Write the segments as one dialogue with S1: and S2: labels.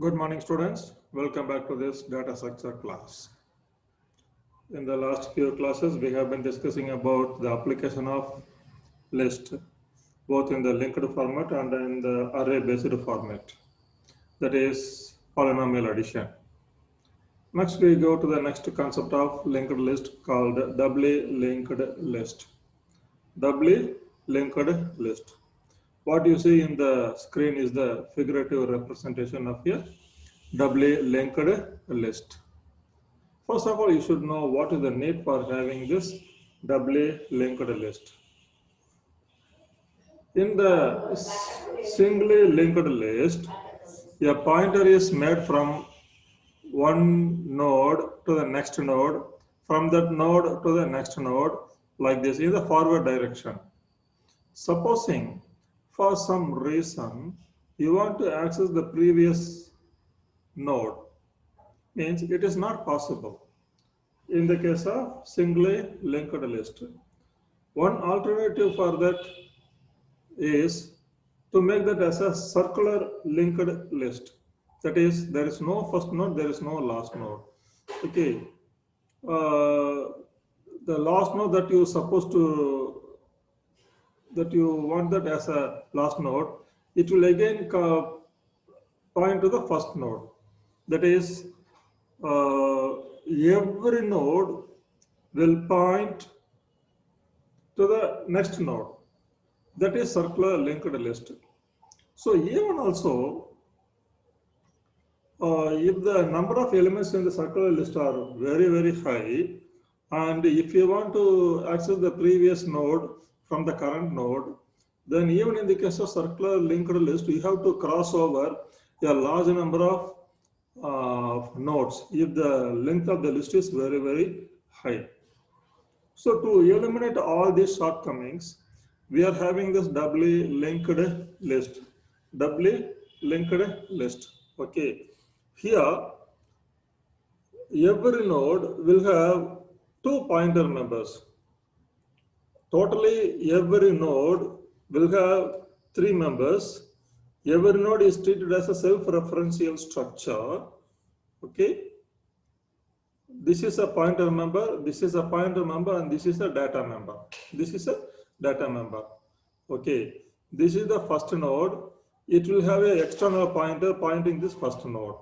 S1: Good morning, students. Welcome back to this data structure class. In the last few classes, we have been discussing about the application of list, both in the linked format and in the array-based format, that is polynomial addition. Next, we go to the next concept of linked list called doubly linked list. Doubly linked list. What you see in the screen is the figurative representation of a doubly linked list. First of all, you should know what is the need for having this doubly linked list. In the singly linked list, a pointer is made from one node to the next node, from that node to the next node, like this in the forward direction. Supposing for some reason you want to access the previous node, means it is not possible in the case of singly linked list. One alternative for that is to make that as a circular linked list. That is, there is no first node, there is no last node. Okay. The last node that you supposed to that you want that as a last node, it will again point to the first node. That is, every node will point to the next node. That is circular linked list. So even also, if the number of elements in the circular list are very high, and if you want to access the previous node from the current node, then even in the case of circular linked list, you have to cross over a large number of nodes if the length of the list is very high. So to eliminate all these shortcomings, we are having this doubly linked list. Doubly linked list. Okay. Here, every node will have two pointer members. Totally, every node will have three members. Every node is treated as a self-referential structure. Okay. This is a pointer member, this is a pointer member, and this is a data member. This is a data member. Okay, this is the first node. It will have an external pointer pointing this first node.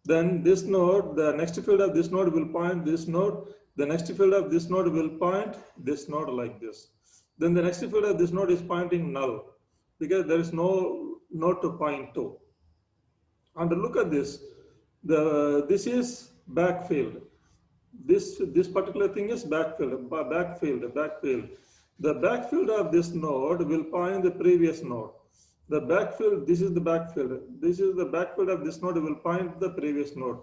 S1: Then this node, the next field of this node will point this node. The next field of this node will point this node like this. Then the next field of this node is pointing null because there is no node to point to. And look at this. This is backfield. This particular thing is backfield. The backfield of this node will point the previous node. The backfield, this is the backfield. This is the backfield of this node will point the previous node.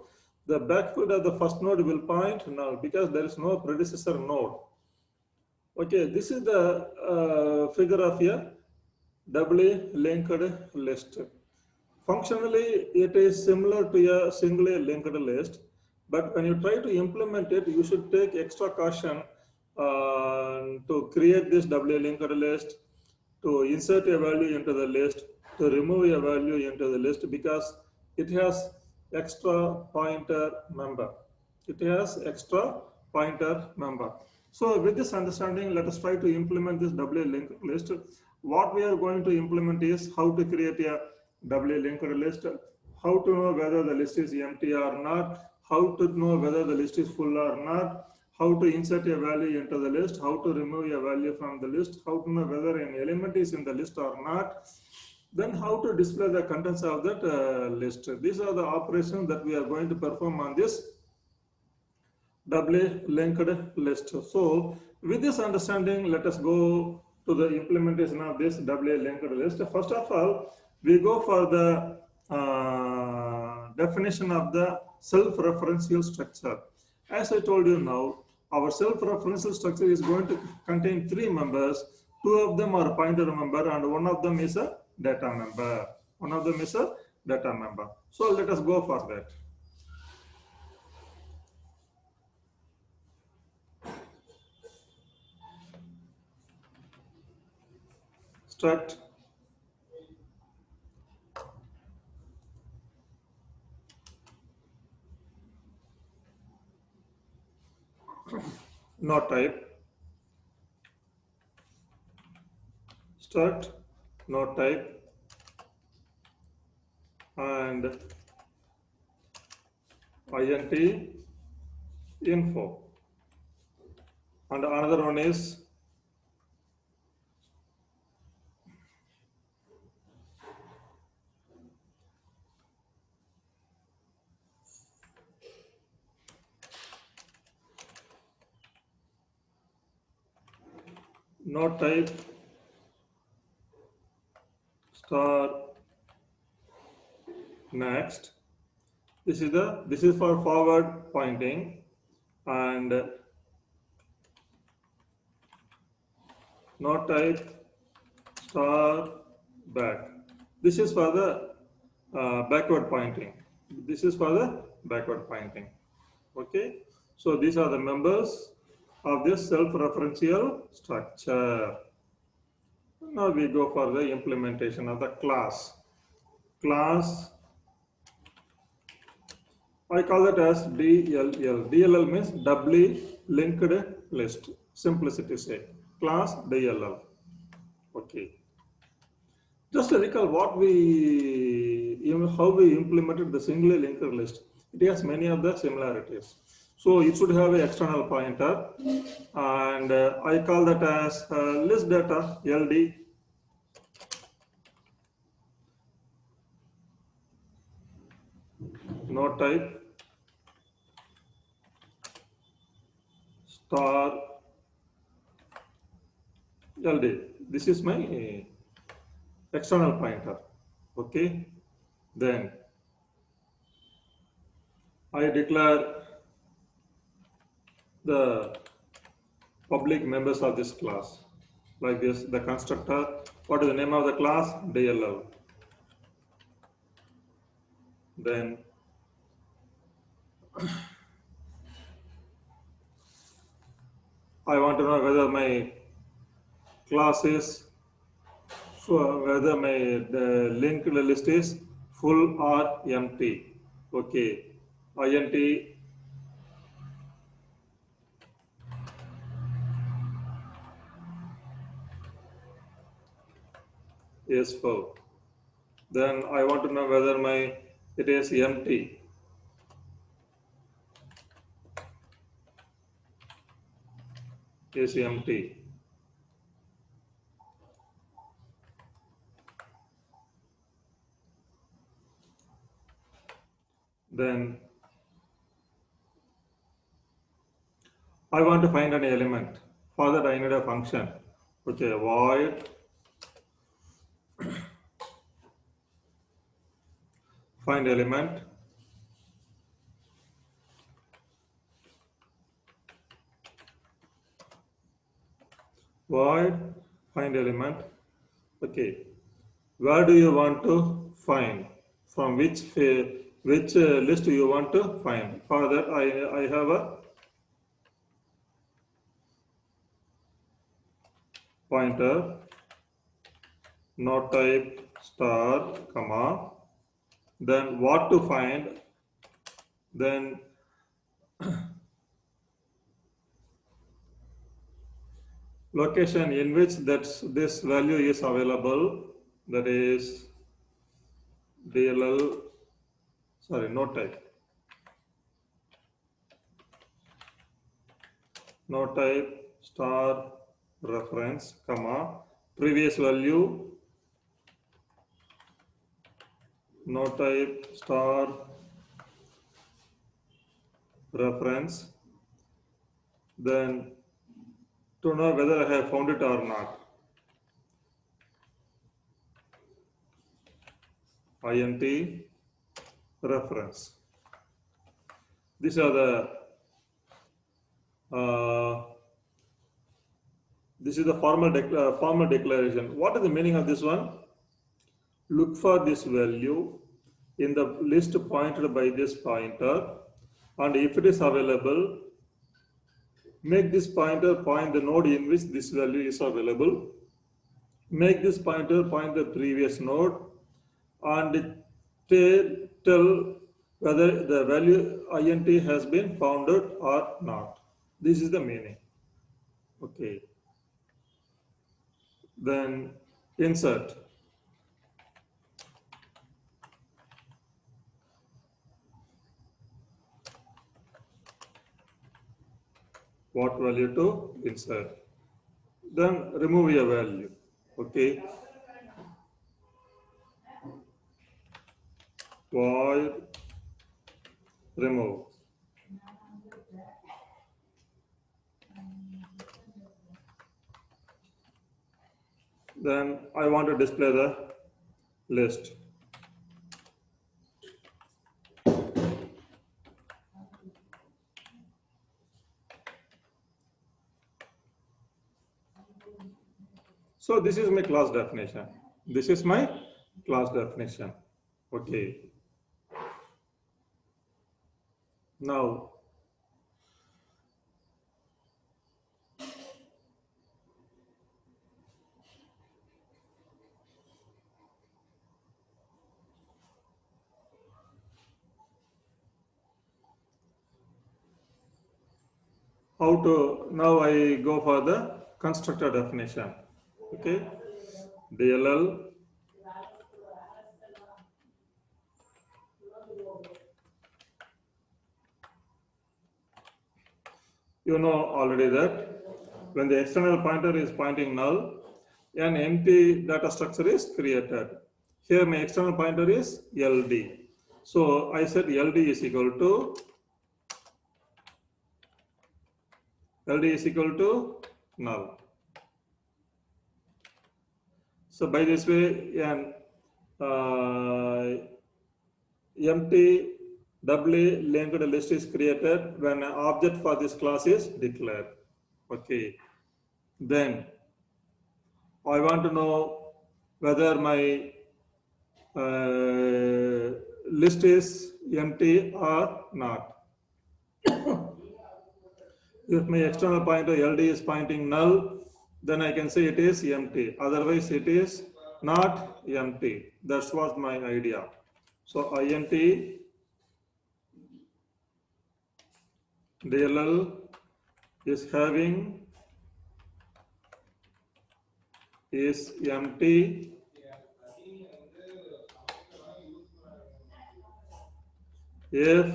S1: The backfield of the first node will point null because there is no predecessor node. Okay, this is the figure of a doubly linked list. Functionally, it is similar to a singly linked list, but when you try to implement it, you should take extra caution to create this doubly linked list, to insert a value into the list, to remove a value into the list because it has extra pointer member. It has extra pointer member. So with this understanding, let us try to implement this doubly linked list. What we are going to implement is how to create a doubly linked list, how to know whether the list is empty or not, how to know whether the list is full or not, how to insert a value into the list, how to remove a value from the list, how to know whether an element is in the list or not, then how to display the contents of that list. These are the operations that we are going to perform on this doubly linked list. So with this understanding, let us go to the implementation of this doubly linked list. First of all, we go for the definition of the self-referential structure. As I told you now, our self-referential structure is going to contain three members. Two of them are pointer member and one of them is a data member. One of them is a data member. So let us go for that. Struct not type, struct, not type, and int info, and another one is not type star next. This is for forward pointing, and not type star back. This is for the backward pointing. This is for the backward pointing. Okay, so these are the members of this self-referential structure. Now we go for the implementation of the class. Class, I call it as DLL. DLL means doubly linked list. Simplicity sake. Class DLL. Okay. Just to recall how we implemented the singly linked list. It has many of the similarities. So it should have an external pointer, and I call that as list data LD. Node type star LD. This is my external pointer. Okay, then I declare the public members of this class like this. The constructor, what is the name of the class? DLL. Then I want to know whether my class is, whether my linked list is full or empty. Okay, int is full. Then I want to know whether it is empty. Is empty. Then I want to find an element. For that I need a function. Okay, void find element. Void find element. Okay, where do you want to find? From which list do you want to find? For that I have a pointer, node type star, comma, then what to find, then location in which this value is available, that is DLL, sorry, node type. Node type star reference, comma, previous value, node type star reference, then to know whether I have found it or not. int reference. These are the this is the formal declaration. What is the meaning of this one? Look for this value in the list pointed by this pointer, and if it is available, make this pointer point the node in which this value is available. Make this pointer point the previous node, and tell whether the value int has been founded or not. This is the meaning. Okay. Then insert. What value to insert? Then remove a value. Okay. Void remove. Then I want to display the list. So this is my class definition. This is my class definition. Okay. Now, now I go for the constructor definition. Okay. DLL you know already that when the external pointer is pointing null, an empty data structure is created. Here my external pointer is LD. So I said LD is equal to null. So by this way, an empty doubly linked list is created when an object for this class is declared. Okay. Then I want to know whether my list is empty or not. If my external pointer LD is pointing null, then I can say it is empty. Otherwise, it is not empty. That was my idea. So int DLL is having is empty if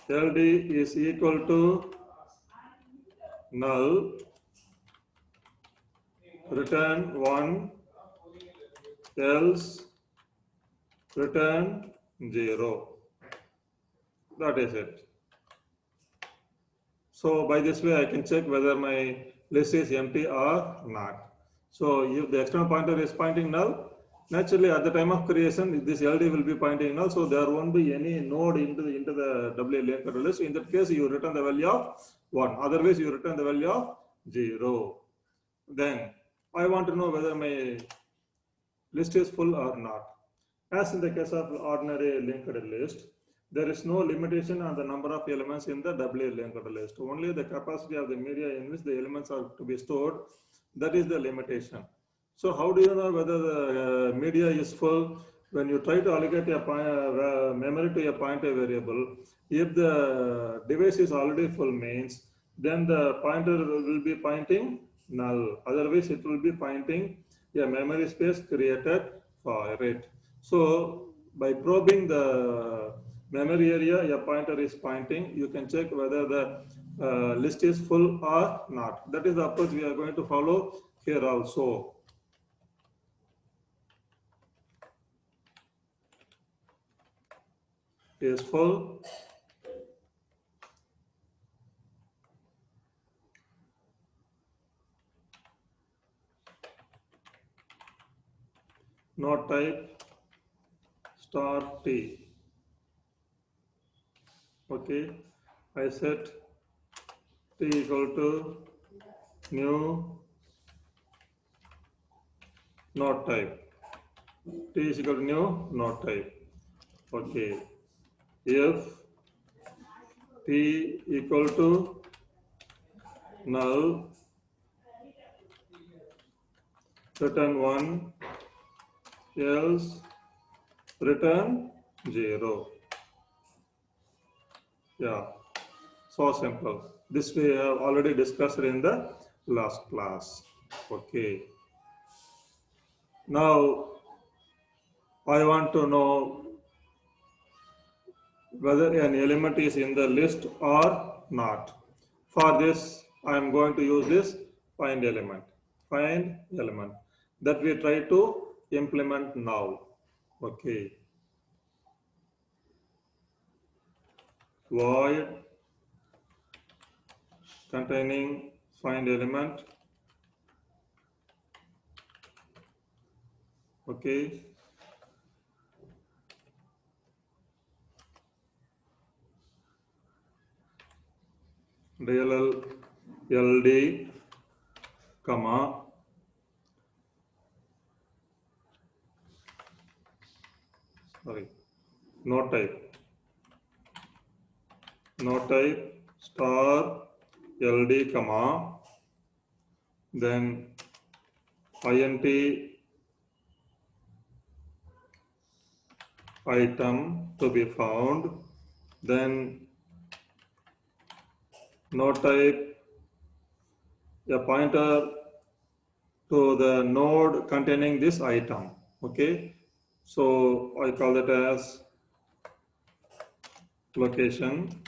S1: LD is equal to null, return 1, else return 0. That is it. So by this way I can check whether my list is empty or not. So if the external pointer is pointing null, naturally at the time of creation this LD will be pointing null, so there won't be any node into the W linked list. In that case you return the value of 1, otherwise you return the value of 0. Then I want to know whether my list is full or not. As in the case of ordinary linked list, there is no limitation on the number of elements in the W linked list. Only the capacity of the media in which the elements are to be stored, that is the limitation. So how do you know whether the media is full? When you try to allocate a memory to a pointer variable, if the device is already full means, then the pointer will be pointing null. Otherwise, it will be pointing a memory space created for it. So by probing the memory area a pointer is pointing, you can check whether the list is full or not. That is the approach we are going to follow here also. Is full. Not type star T. Okay, I set T equal to new not type. T is equal to new not type. Okay, if T equal to null, return 1, else return 0. Yeah. So simple. This we have already discussed in the last class. Okay. Now I want to know whether an element is in the list or not. For this, I am going to use this find element. Find element that we try to implement now. Okay. Void containing find element. Okay. DLL LD comma no type star LD comma then int item to be found, then no type a pointer to the node containing this item. Okay, so I call it as location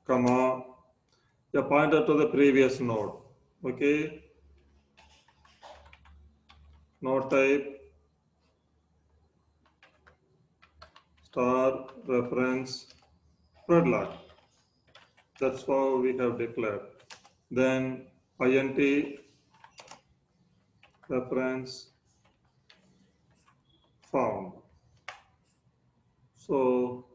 S1: comma a pointer to the previous node. Okay, no type star reference predlock. That's how we have declared. Then int reference found. So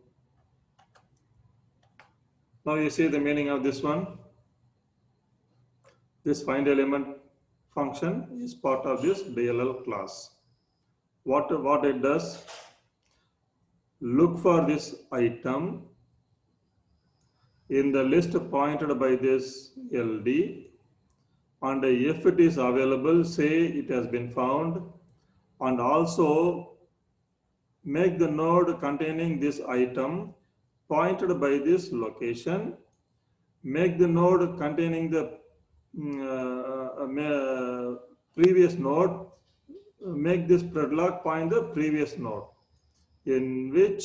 S1: now you see the meaning of this one. This find element function is part of this DLL class. What it does, look for this item in the list pointed by this LD, and if it is available, say it has been found, and also make the node containing this item pointed by this location, make the node containing the previous node, make this predlock point the previous node in which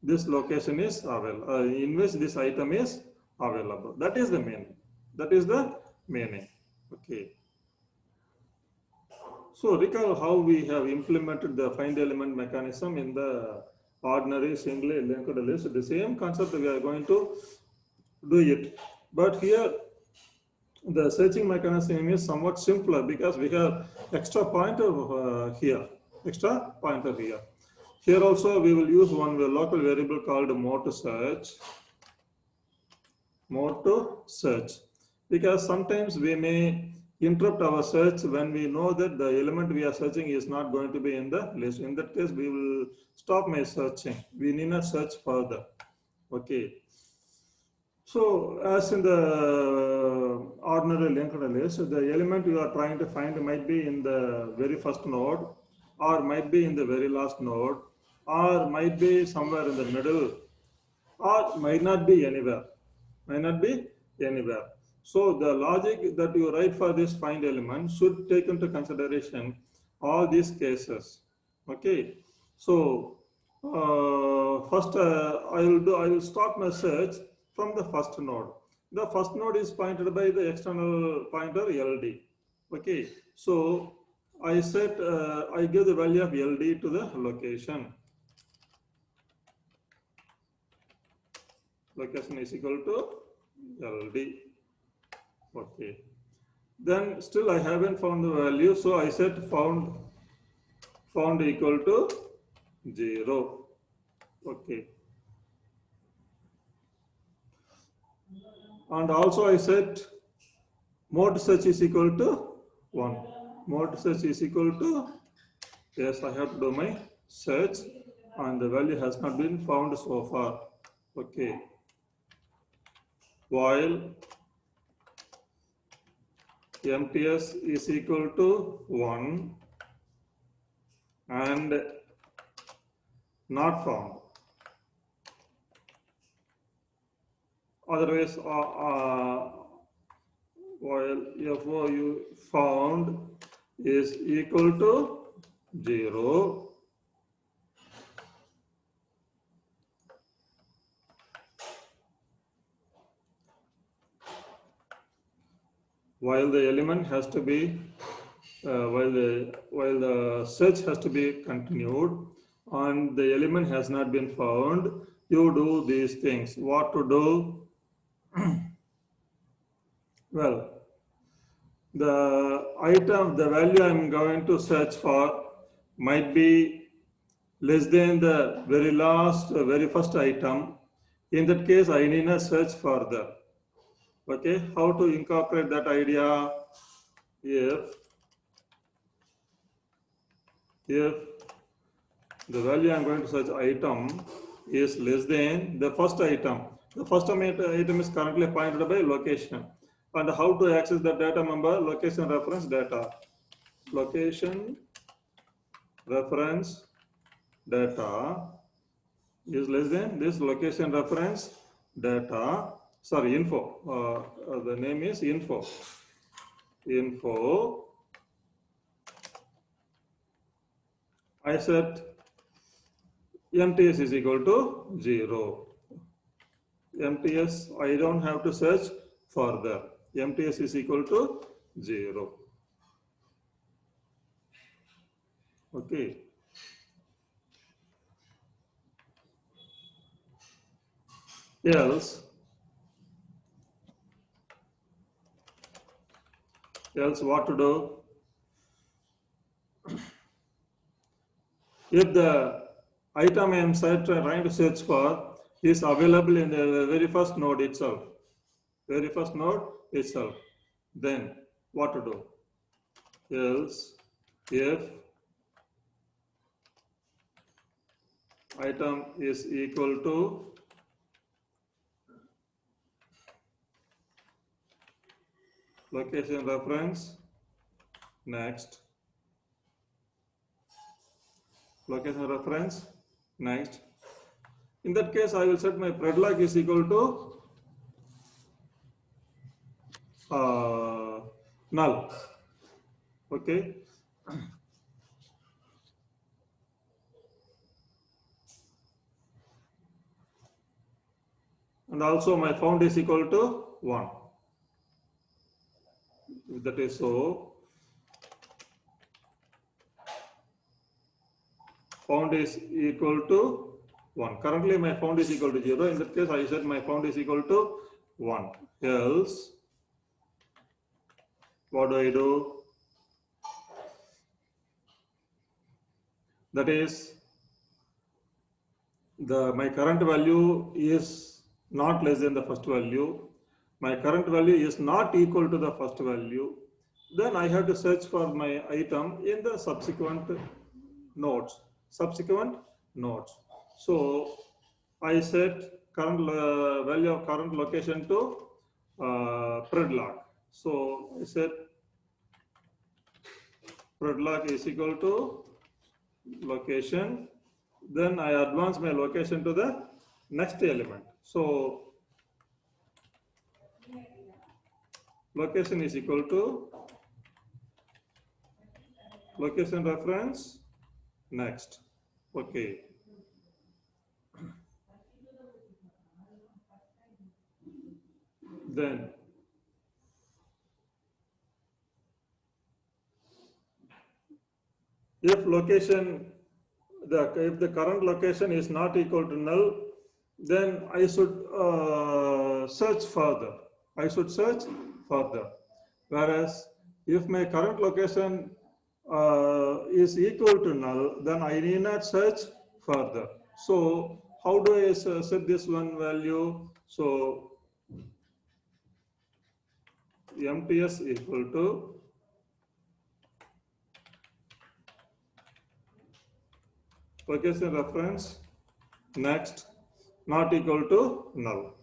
S1: this location is available, in which this item is available. That is the meaning. That is the meaning. Okay. So recall how we have implemented the find element mechanism in the ordinary singly linked list. The same concept we are going to do it. But here the searching mechanism is somewhat simpler because we have extra pointer here. Extra pointer here. Here also we will use one local variable called mode to search, because sometimes we may interrupt our search when we know that the element we are searching is not going to be in the list. In that case, we will stop my searching. We need not search further. Okay. So as in the ordinary linked list, the element you are trying to find might be in the very first node, or might be in the very last node, or might be somewhere in the middle, or might not be anywhere. Might not be anywhere. So the logic that you write for this find element should take into consideration all these cases. Okay. So first I will start my search from the first node. The first node is pointed by the external pointer LD. Okay. So I set I give the value of LD to the location. Location is equal to LD. Okay. Then still I haven't found the value, so I set found equal to 0. Okay. And also I set mode search is equal to 1. Mode search is equal to, yes, I have to do my search and the value has not been found so far. Okay. While MTS is equal to 1 and not found. Otherwise, while FO you found is equal to 0, while the element has to be while the search has to be continued and the element has not been found, you do these things. What to do? Well, the value I'm going to search for might be less than the very first item. In that case, I need to search further. Okay, how to incorporate that idea? If the value I'm going to search item is less than the first item. The first item is currently pointed by location. And how to access the data member? Location reference data. Location reference data is less than this location reference data. Sorry, info. The name is info. Info. I set MTS is equal to 0. MTS, I don't have to search further. MTS is equal to 0. Okay. Else what to do? If the item I am trying to search for is available in the very first node itself, then what to do? Else, if item is equal to location reference, next, location reference, next. In that case, I will set my predlog is equal to null. Okay. And also my found is equal to 1. If that is so, found is equal to 1. Currently my found is equal to 0. In that case, I said my found is equal to 1. Else, what do? That is, my current value is not less than the first value. My current value is not equal to the first value. Then I have to search for my item in the subsequent nodes. So I set current value of current location to predlog. So I set predlog is equal to location. Then I advance my location to the next element. So location is equal to location reference, next. Okay. Then if the current location is not equal to null, then I should search further. Whereas if my current location is equal to null, then I need not search further. So how do I set this one value? So MTS equal to location reference, next, not equal to null.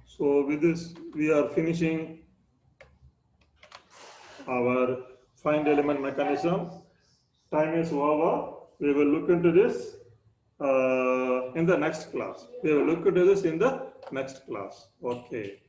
S1: So with this, we are finishing our find element mechanism. Time is over. We will look into this in the next class. We will look into this in the next class. Okay.